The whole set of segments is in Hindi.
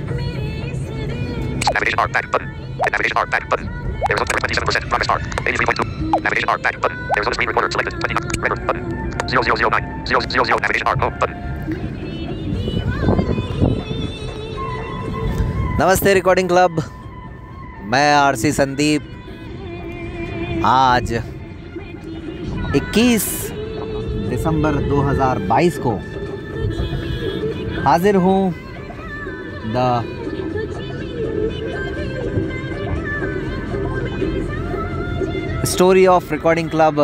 Navigation bar back button. Navigation bar back button. There is 27% progress bar. 83.2. Navigation bar back button. There is a screen recorder selected. 20 record button. 0009. 000 navigation bar home button. नमस्ते रिकॉर्डिंग क्लब, मैं आरसी संदीप। आज 21 दिसंबर 2022 को हाजिर हूँ the story of recording club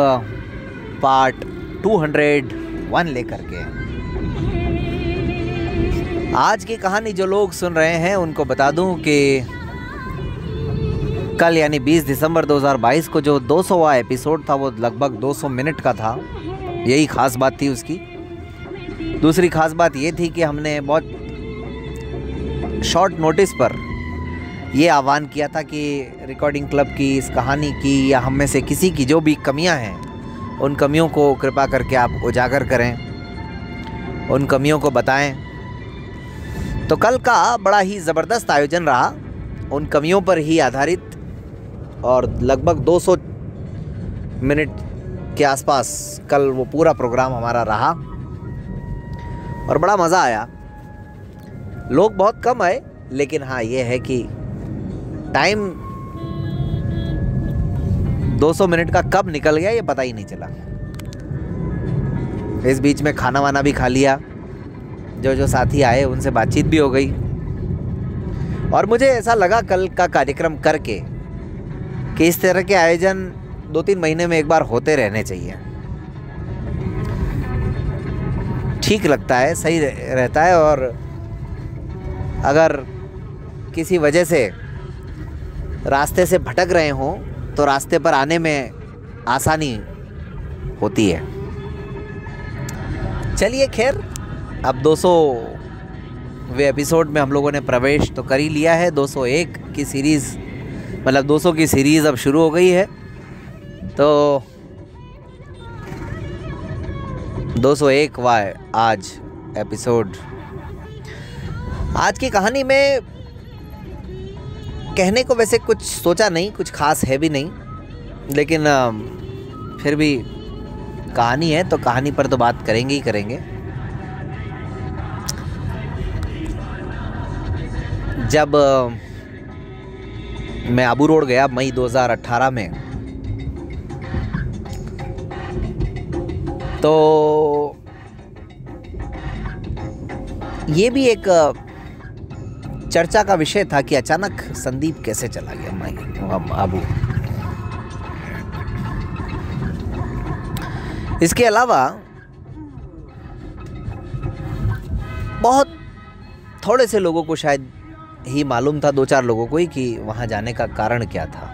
part 201 लेकर के। आज की कहानी जो लोग सुन रहे हैं उनको बता दूं कि कल यानी 20 दिसंबर 2022 को जो 200वां एपिसोड था वो लगभग 200 मिनट का था। यही ख़ास बात थी उसकी। दूसरी ख़ास बात ये थी कि हमने बहुत शॉर्ट नोटिस पर ये आह्वान किया था कि रिकॉर्डिंग क्लब की इस कहानी की या हम में से किसी की जो भी कमियां हैं उन कमियों को कृपा करके आप उजागर करें, उन कमियों को बताएं। तो कल का बड़ा ही ज़बरदस्त आयोजन रहा, उन कमियों पर ही आधारित, और लगभग 200 मिनट के आसपास कल वो पूरा प्रोग्राम हमारा रहा और बड़ा मज़ा आया। लोग बहुत कम आए, लेकिन हाँ ये है कि टाइम 200 मिनट का कब निकल गया ये पता ही नहीं चला। इस बीच में खाना वाना भी खा लिया, जो साथी आए उनसे बातचीत भी हो गई, और मुझे ऐसा लगा कल का कार्यक्रम करके कि इस तरह के आयोजन 2-3 महीने में एक बार होते रहने चाहिए। ठीक लगता है, सही रहता है, और अगर किसी वजह से रास्ते से भटक रहे हों तो रास्ते पर आने में आसानी होती है। चलिए खैर, अब 200वें एपिसोड में हम लोगों ने प्रवेश तो कर ही लिया है। 201 की सीरीज़, मतलब 200 की सीरीज़ अब शुरू हो गई है। तो 201वां आज एपिसोड। आज की कहानी में कहने को वैसे कुछ सोचा नहीं, कुछ खास है भी नहीं, लेकिन फिर भी कहानी है तो कहानी पर तो बात करेंगे ही करेंगे। जब मैं आबू रोड गया मई 2018 में, तो ये भी एक चर्चा का विषय था कि अचानक संदीप कैसे चला गया आबू। इसके अलावा बहुत थोड़े से लोगों को शायद ही मालूम था, 2-4 लोगों को ही, कि वहाँ जाने का कारण क्या था,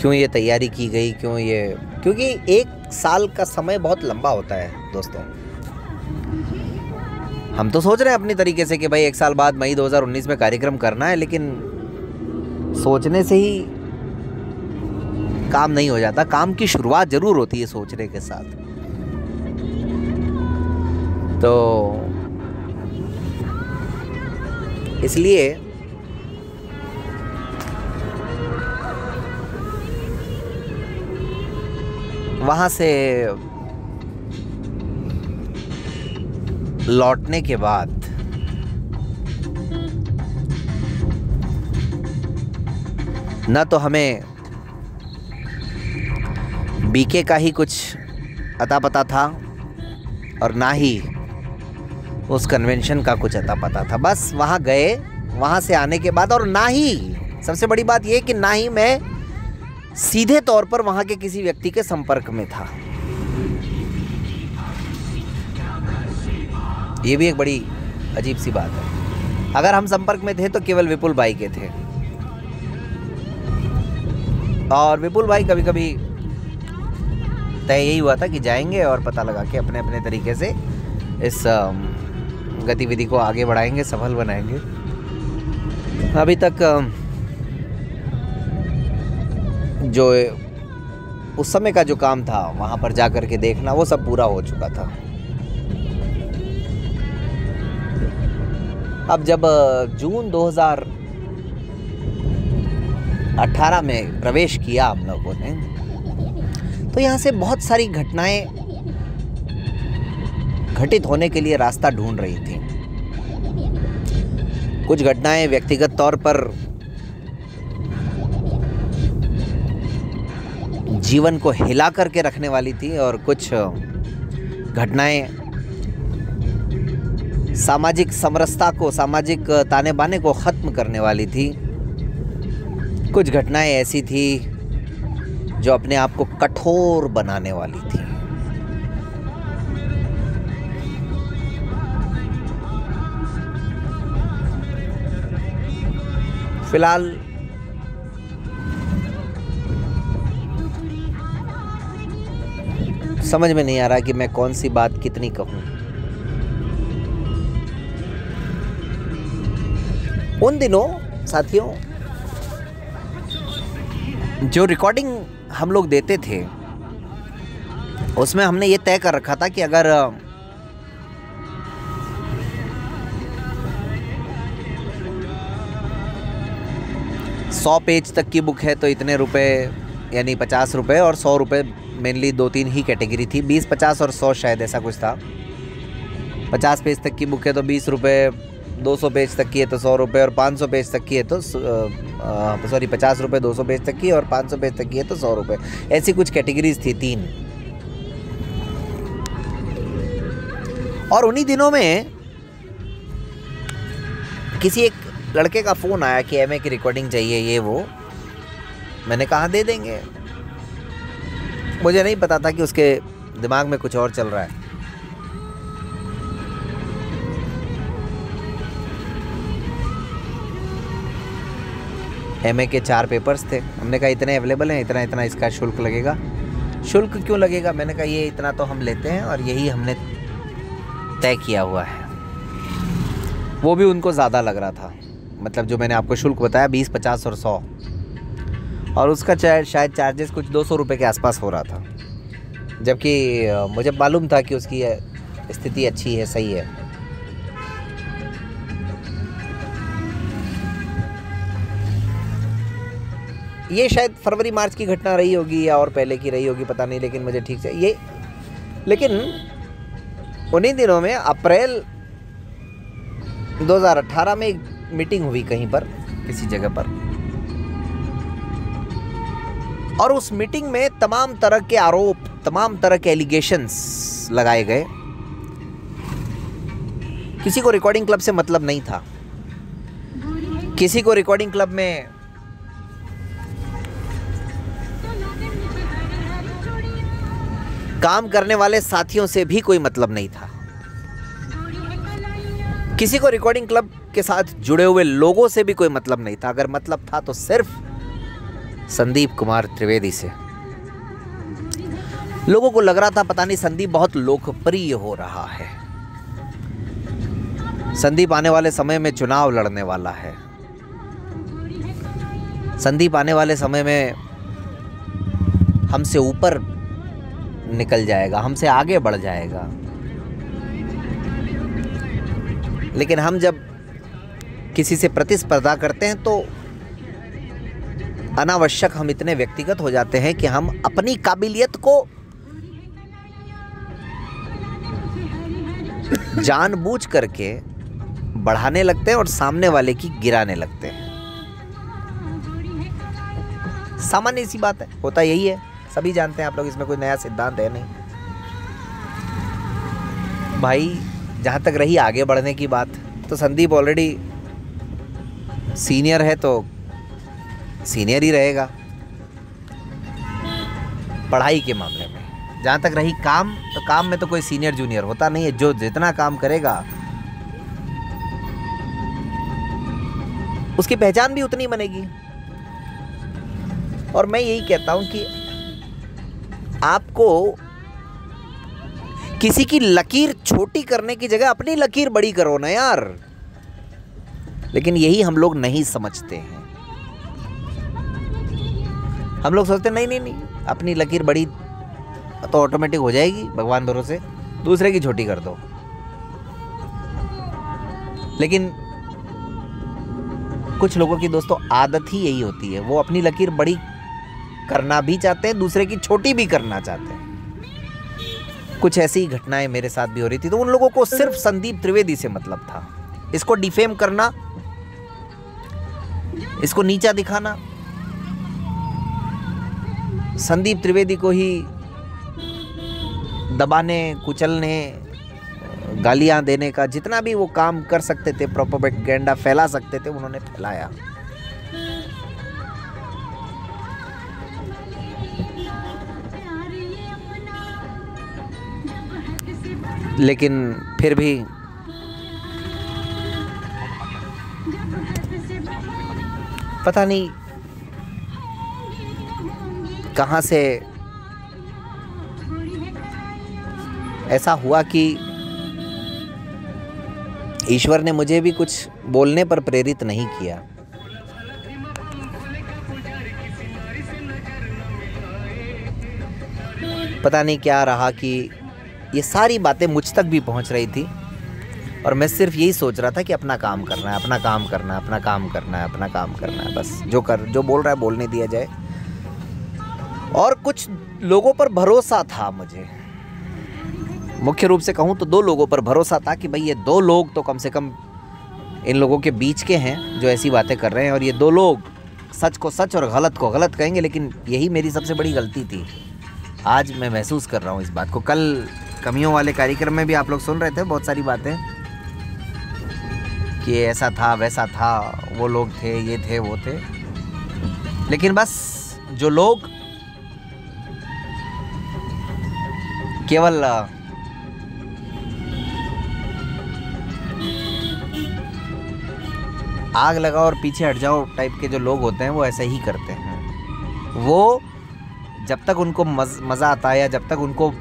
क्यों ये तैयारी की गई, क्योंकि 1 साल का समय बहुत लंबा होता है दोस्तों। हम तो सोच रहे हैं अपनी तरीके से कि भाई 1 साल बाद मई 2019 में कार्यक्रम करना है, लेकिन सोचने से ही काम नहीं हो जाता। काम की शुरुआत जरूर होती है सोचने के साथ। तो इसलिए वहाँ से लौटने के बाद न तो हमें बीके का ही कुछ अता पता था और ना ही उस कन्वेंशन का कुछ अता पता था। बस वहाँ गए, वहाँ से आने के बाद, और ना ही, सबसे बड़ी बात यह कि ना ही मैं सीधे तौर पर वहाँ के किसी व्यक्ति के संपर्क में था। ये भी एक बड़ी अजीब सी बात है। अगर हम संपर्क में थे तो केवल विपुल भाई के थे, और विपुल भाई कभी कभी तय यही हुआ था कि जाएंगे और पता लगा के अपने अपने तरीके से इस गतिविधि को आगे बढ़ाएंगे, सफल बनाएंगे। अभी तक जो उस समय का जो काम था वहाँ पर जा कर के देखना, वो सब पूरा हो चुका था। अब जब जून 2018 में प्रवेश किया हम लोगों ने, तो यहाँ से बहुत सारी घटनाएं घटित होने के लिए रास्ता ढूंढ रही थी। कुछ घटनाएं व्यक्तिगत तौर पर जीवन को हिला करके रखने वाली थी, और कुछ घटनाएं सामाजिक समरसता को, सामाजिक ताने बाने को ख़त्म करने वाली थी। कुछ घटनाएं ऐसी थी जो अपने आप को कठोर बनाने वाली थी। फिलहाल समझ में नहीं आ रहा कि मैं कौन सी बात कितनी कहूं। उन दिनों साथियों जो रिकॉर्डिंग हम लोग देते थे, उसमें हमने ये तय कर रखा था कि अगर सौ पेज तक की बुक है तो इतने रुपए, यानी 50 रुपये, और 100 रुपये मेनली 2-3 ही कैटेगरी थी, 20, 50 और 100 शायद ऐसा कुछ था। 50 पेज तक की बुक है तो 20 रुपये, 200 पेज तक की है तो 100 रुपये, और 500 पेज तक की है तो 50 रुपये 200 पेज तक की, और 500 पेज तक की है तो 100 रुपये। ऐसी कुछ कैटेगरीज थी 3। और उन्हीं दिनों में किसी एक लड़के का फ़ोन आया कि एमए की रिकॉर्डिंग चाहिए, ये वो। मैंने कहा दे देंगे। मुझे नहीं पता था कि उसके दिमाग में कुछ और चल रहा है। एमए के 4 पेपर्स थे। हमने कहा इतने अवेलेबल हैं, इतना इतना इसका शुल्क लगेगा। शुल्क क्यों लगेगा? मैंने कहा ये इतना तो हम लेते हैं और यही हमने तय किया हुआ है। वो भी उनको ज़्यादा लग रहा था, मतलब जो मैंने आपको शुल्क बताया 20, 50 और 100, और उसका शायद चार्जेस कुछ 200 रुपये के आसपास हो रहा था, जबकि मुझे मालूम था कि उसकी स्थिति अच्छी है, सही है। ये शायद फरवरी मार्च की घटना रही होगी या और पहले की रही होगी, पता नहीं, लेकिन मुझे ठीक से ये, लेकिन उन्हीं दिनों में अप्रैल 2018 में एक मीटिंग हुई कहीं पर, किसी जगह पर, और उस मीटिंग में तमाम तरह के आरोप, तमाम तरह के एलिगेशंस लगाए गए। किसी को रिकॉर्डिंग क्लब से मतलब नहीं था, किसी को रिकॉर्डिंग क्लब में काम करने वाले साथियों से भी कोई मतलब नहीं था, किसी को रिकॉर्डिंग क्लब के साथ जुड़े हुए लोगों से भी कोई मतलब नहीं था। अगर मतलब था तो सिर्फ संदीप कुमार त्रिवेदी से। लोगों को लग रहा था पता नहीं संदीप बहुत लोकप्रिय हो रहा है, संदीप आने वाले समय में चुनाव लड़ने वाला है, संदीप आने वाले समय में हमसे ऊपर निकल जाएगा, हमसे आगे बढ़ जाएगा। लेकिन हम जब किसी से प्रतिस्पर्धा करते हैं तो अनावश्यक हम इतने व्यक्तिगत हो जाते हैं कि हम अपनी काबिलियत को जानबूझ करके बढ़ाने लगते हैं और सामने वाले की गिराने लगते हैं। सामान्य सी बात है, होता यही है, सभी जानते हैं आप लोग, इसमें कोई नया सिद्धांत है नहीं भाई। जहाँ तक रही आगे बढ़ने की बात, तो संदीप ऑलरेडी सीनियर है तो सीनियर ही रहेगा पढ़ाई के मामले में। जहाँ तक रही काम, तो काम में तो कोई सीनियर जूनियर होता नहीं है, जो जितना काम करेगा उसकी पहचान भी उतनी बनेगी। और मैं यही कहता हूं कि आपको किसी की लकीर छोटी करने की जगह अपनी लकीर बड़ी करो ना यार। लेकिन यही हम लोग नहीं समझते हैं। हम लोग सोचते नहीं नहीं नहीं, अपनी लकीर बड़ी तो ऑटोमेटिक हो जाएगी, भगवान भरोसे, दूसरे की छोटी कर दो। लेकिन कुछ लोगों की दोस्तों आदत ही यही होती है, वो अपनी लकीर बड़ी करना भी चाहते हैं, दूसरे की छोटी भी करना चाहते हैं। कुछ ऐसी ही घटनाएं मेरे साथ भी हो रही थी। तो उन लोगों को सिर्फ संदीप त्रिवेदी से मतलब था, इसको डिफेम करना, इसको नीचा दिखाना, संदीप त्रिवेदी को ही दबाने, कुचलने, गालियां देने का जितना भी वो काम कर सकते थे, प्रोपेगेंडा फैला सकते थे, उन्होंने फैलाया। लेकिन फिर भी पता नहीं कहां से ऐसा हुआ कि ईश्वर ने मुझे भी कुछ बोलने पर प्रेरित नहीं किया। पता नहीं क्या रहा कि ये सारी बातें मुझ तक भी पहुंच रही थी और मैं सिर्फ यही सोच रहा था कि अपना काम करना है, अपना काम करना है, अपना काम करना है, अपना काम करना है, बस जो बोल रहा है बोलने दिया जाए। और कुछ लोगों पर भरोसा था मुझे, मुख्य रूप से कहूँ तो 2 लोगों पर भरोसा था कि भाई ये 2 लोग तो कम से कम इन लोगों के बीच के हैं जो ऐसी बातें कर रहे हैं, और ये 2 लोग सच को सच और गलत को गलत कहेंगे। लेकिन यही मेरी सबसे बड़ी गलती थी। आज मैं महसूस कर रहा हूँ इस बात को। कल कमियों वाले कार्यक्रम में भी आप लोग सुन रहे थे बहुत सारी बातें कि ऐसा था, वैसा था, वो लोग थे, ये थे, वो थे। लेकिन बस जो लोग केवल आग लगाओ और पीछे हट जाओ टाइप के जो लोग होते हैं वो ऐसा ही करते हैं। वो जब तक उनको मज़ा आता है या जब तक उनको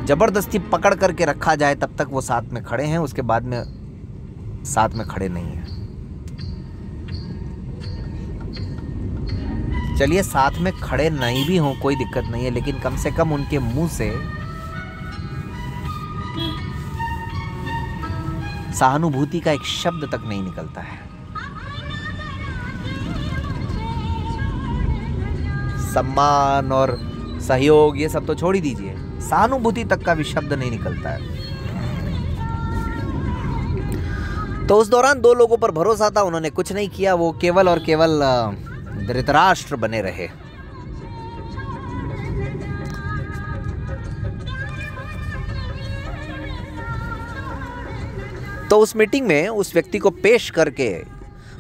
ज़बरदस्ती पकड़ करके रखा जाए तब तक वो साथ में खड़े हैं, उसके बाद में साथ में खड़े नहीं हैं। चलिए साथ में खड़े नहीं भी हों कोई दिक्कत नहीं है, लेकिन कम से कम उनके मुंह से सहानुभूति का एक शब्द तक नहीं निकलता है। सम्मान और सहयोग ये सब तो छोड़ ही दीजिए, सहानुभूति तक का भी शब्द नहीं निकलता है। तो उस दौरान 2 लोगों पर भरोसा था, उन्होंने कुछ नहीं किया, वो केवल और केवल धृतराष्ट्र बने रहे। तो उस मीटिंग में उस व्यक्ति को पेश करके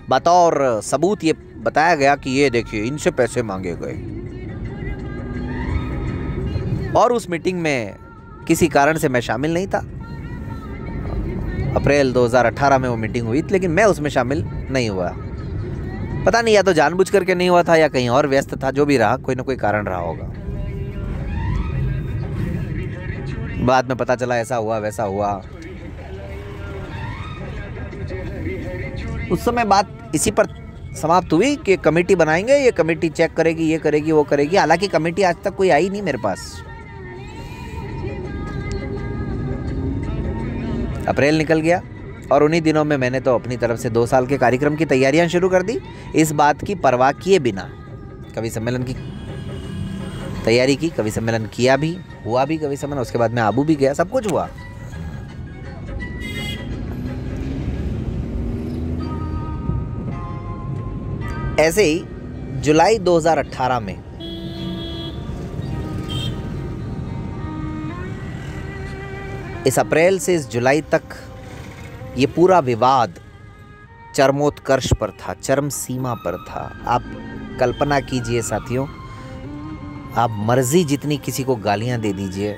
बतौर सबूत ये बताया गया कि ये देखिए इनसे पैसे मांगे गए। और उस मीटिंग में किसी कारण से मैं शामिल नहीं था। अप्रैल 2018 में वो मीटिंग हुई, लेकिन मैं उसमें शामिल नहीं हुआ। पता नहीं या तो जानबूझ करके नहीं हुआ था या कहीं और व्यस्त था, जो भी रहा, कोई ना कोई कारण रहा होगा। बाद में पता चला ऐसा हुआ वैसा हुआ। उस समय बात इसी पर समाप्त हुई कि कमेटी बनाएंगे, ये कमेटी चेक करेगी, ये करेगी, वो करेगी। हालांकि कमेटी आज तक कोई आई नहीं मेरे पास। अप्रैल निकल गया और उन्हीं दिनों में मैंने तो अपनी तरफ से 2 साल के कार्यक्रम की तैयारियां शुरू कर दी, इस बात की परवाह किए बिना। कवि सम्मेलन की तैयारी की, कवि सम्मेलन किया भी, हुआ भी कवि सम्मेलन, उसके बाद मैं आबू भी गया, सब कुछ हुआ। ऐसे ही जुलाई 2018 में इस अप्रैल से इस जुलाई तक ये पूरा विवाद चरमोत्कर्ष पर था, चरम सीमा पर था। आप कल्पना कीजिए साथियों, आप मर्जी जितनी किसी को गालियां दे दीजिए,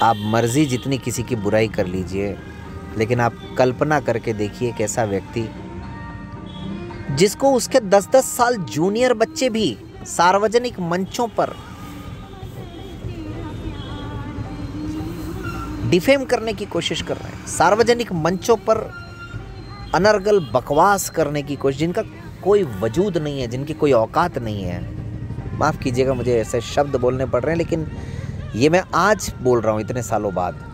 आप मर्जी जितनी किसी की बुराई कर लीजिए, लेकिन आप कल्पना करके देखिए एक ऐसा व्यक्ति जिसको उसके 10-10 साल जूनियर बच्चे भी सार्वजनिक मंचों पर डिफेम करने की कोशिश कर रहे हैं, सार्वजनिक मंचों पर अनर्गल बकवास करने की कोशिश, जिनका कोई वजूद नहीं है, जिनकी कोई औकात नहीं है। माफ़ कीजिएगा मुझे ऐसे शब्द बोलने पड़ रहे हैं, लेकिन ये मैं आज बोल रहा हूँ इतने सालों बाद।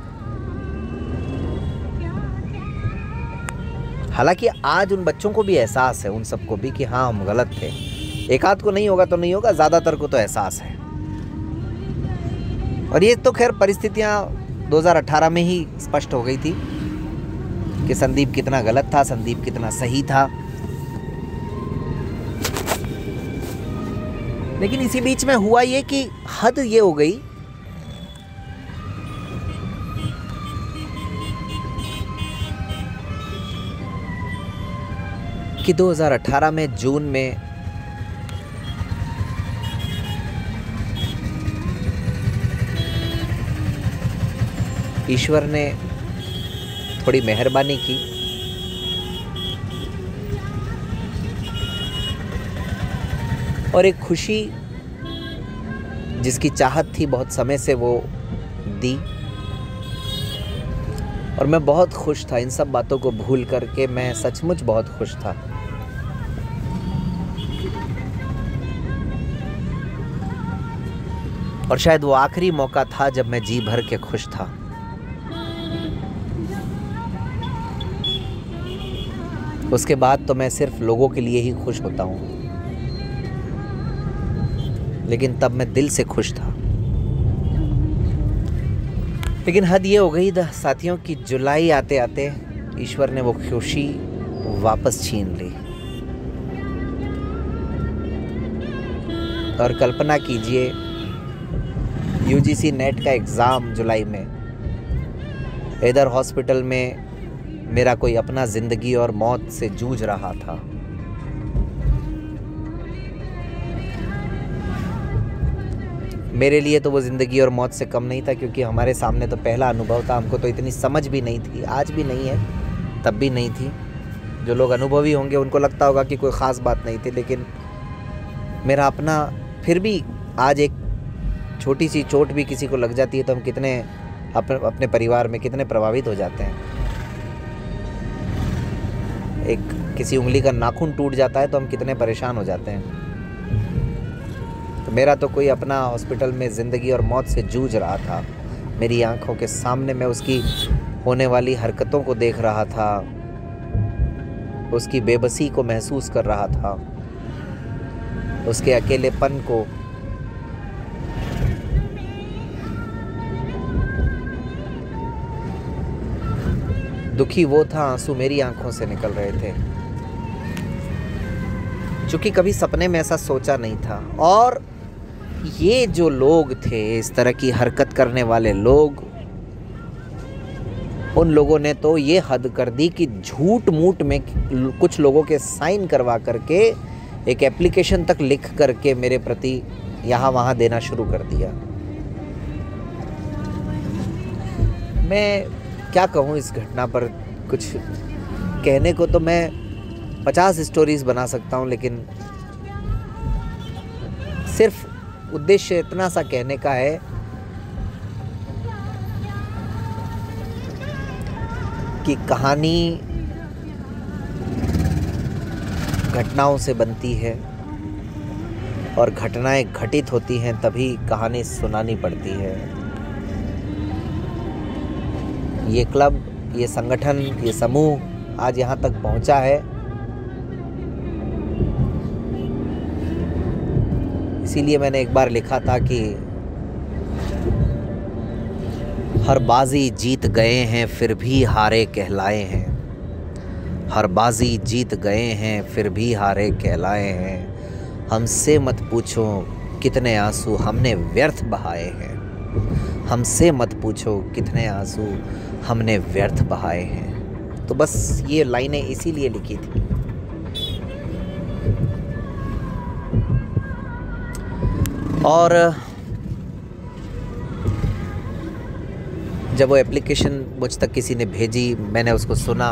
हालांकि आज उन बच्चों को भी एहसास है, उन सबको भी, कि हाँ हम गलत थे। एक आध को नहीं होगा तो नहीं होगा, ज़्यादातर को तो एहसास है। और ये तो खैर परिस्थितियाँ 2018 में ही स्पष्ट हो गई थी कि संदीप कितना गलत था, संदीप कितना सही था। लेकिन इसी बीच में हुआ ये कि हद ये हो गई कि 2018 में जून में ईश्वर ने थोड़ी मेहरबानी की और एक खुशी जिसकी चाहत थी बहुत समय से वो दी। और मैं बहुत खुश था, इन सब बातों को भूल करके मैं सचमुच बहुत खुश था। और शायद वो आखिरी मौका था जब मैं जी भर के खुश था। उसके बाद तो मैं सिर्फ लोगों के लिए ही खुश होता हूँ, लेकिन तब मैं दिल से खुश था। लेकिन हद ये हो गई साथियों कि जुलाई आते आते ईश्वर ने वो खुशी वापस छीन ली। और कल्पना कीजिए, यूजीसी नेट का एग्ज़ाम जुलाई में, इधर हॉस्पिटल में मेरा कोई अपना ज़िंदगी और मौत से जूझ रहा था। मेरे लिए तो वो ज़िंदगी और मौत से कम नहीं था, क्योंकि हमारे सामने तो पहला अनुभव था। हमको तो इतनी समझ भी नहीं थी, आज भी नहीं है, तब भी नहीं थी। जो लोग अनुभवी होंगे उनको लगता होगा कि कोई ख़ास बात नहीं थी, लेकिन मेरा अपना, फिर भी आज एक छोटी सी चोट भी किसी को लग जाती है तो हम कितने अपने परिवार में कितने प्रभावित हो जाते हैं। एक किसी उंगली का नाखून टूट जाता है तो हम कितने परेशान हो जाते हैं। तो मेरा तो कोई अपना हॉस्पिटल में ज़िंदगी और मौत से जूझ रहा था। मेरी आंखों के सामने मैं उसकी होने वाली हरकतों को देख रहा था, उसकी बेबसी को महसूस कर रहा था, उसके अकेलेपन को। दुखी वो था, आंसू मेरी आंखों से निकल रहे थे, क्योंकि कभी सपने में ऐसा सोचा नहीं था। और ये जो लोग थे, इस तरह की हरकत करने वाले लोग, उन लोगों ने तो ये हद कर दी कि झूठ मूठ में कुछ लोगों के साइन करवा करके एक एप्लीकेशन तक लिख करके मेरे प्रति यहाँ वहाँ देना शुरू कर दिया। मैं क्या कहूँ इस घटना पर, कुछ कहने को तो मैं 50 स्टोरीज़ बना सकता हूँ, लेकिन सिर्फ उद्देश्य इतना सा कहने का है कि कहानी घटनाओं से बनती है और घटनाएं घटित होती हैं तभी कहानी सुनानी पड़ती है। ये क्लब, ये संगठन, ये समूह आज यहाँ तक पहुँचा है, इसीलिए मैंने एक बार लिखा था कि हर बाजी जीत गए हैं फिर भी हारे कहलाए हैं। हर बाजी जीत गए हैं फिर भी हारे कहलाए हैं। हमसे मत पूछो कितने आंसू हमने व्यर्थ बहाए हैं। हमसे मत पूछो कितने आंसू हमने व्यर्थ बहाए हैं। तो बस ये लाइनें इसीलिए लिखी थी। और जब वो एप्लीकेशन मुझ तक किसी ने भेजी, मैंने उसको सुना,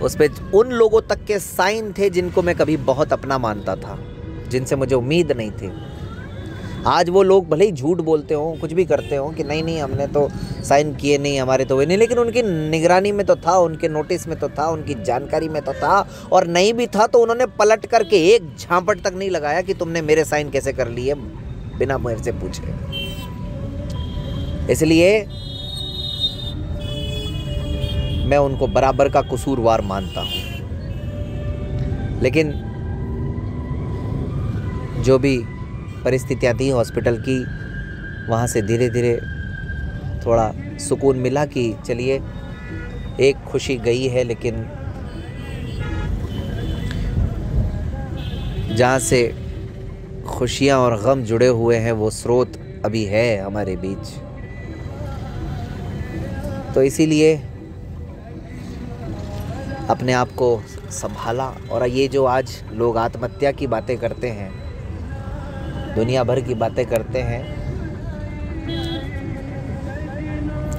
उस पर उन लोगों तक के साइन थे जिनको मैं कभी बहुत अपना मानता था, जिनसे मुझे उम्मीद नहीं थी। आज वो लोग भले ही झूठ बोलते हों, कुछ भी करते हों कि नहीं नहीं हमने तो साइन किए नहीं, हमारे तो वे नहीं, लेकिन उनकी निगरानी में तो था, उनके नोटिस में तो था, उनकी जानकारी में तो था। और नहीं भी था तो उन्होंने पलट करके एक झापट तक नहीं लगाया कि तुमने मेरे साइन कैसे कर लिए बिना मेरे से पूछे। इसलिए मैं उनको बराबर का कसूरवार मानता हूँ। लेकिन जो भी परिस्थितियाँ थी हॉस्पिटल की, वहाँ से धीरे धीरे थोड़ा सुकून मिला कि चलिए एक खुशी गई है, लेकिन जहाँ से खुशियाँ और गम जुड़े हुए हैं वो स्रोत अभी है हमारे बीच। तो इसीलिए अपने आप को संभाला। और ये जो आज लोग आत्महत्या की बातें करते हैं, दुनिया भर की बातें करते हैं,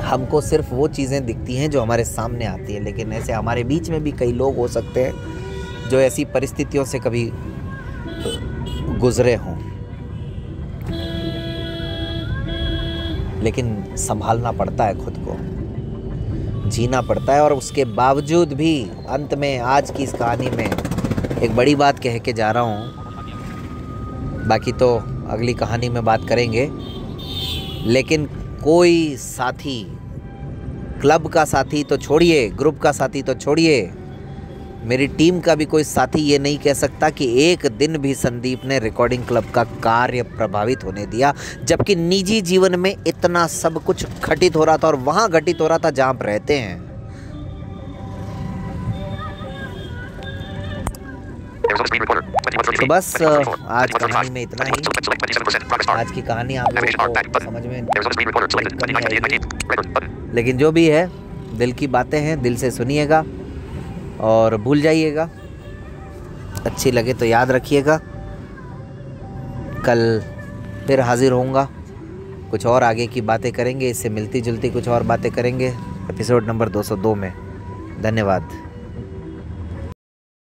हमको सिर्फ वो चीज़ें दिखती हैं जो हमारे सामने आती है, लेकिन ऐसे हमारे बीच में भी कई लोग हो सकते हैं जो ऐसी परिस्थितियों से कभी गुजरे हों, लेकिन संभालना पड़ता है, खुद को जीना पड़ता है। और उसके बावजूद भी अंत में आज की इस कहानी में एक बड़ी बात कह के जा रहा हूँ, बाकी तो अगली कहानी में बात करेंगे। लेकिन कोई साथी, क्लब का साथी तो छोड़िए, ग्रुप का साथी तो छोड़िए, मेरी टीम का भी कोई साथी ये नहीं कह सकता कि एक दिन भी संदीप ने रिकॉर्डिंग क्लब का कार्य प्रभावित होने दिया, जबकि निजी जीवन में इतना सब कुछ घटित हो रहा था, और वहाँ घटित हो रहा था जहाँ आप रहते हैं। तो बस आज कहानी में इतना ही। आज की कहानी आप लोगों को समझ में नहीं आई, लेकिन जो भी है दिल की बातें हैं, दिल से सुनिएगा और भूल जाइएगा। अच्छी लगे तो याद रखिएगा। कल फिर हाजिर होऊंगा, कुछ और आगे की बातें करेंगे, इससे मिलती जुलती कुछ और बातें करेंगे एपिसोड नंबर 202 में। धन्यवाद।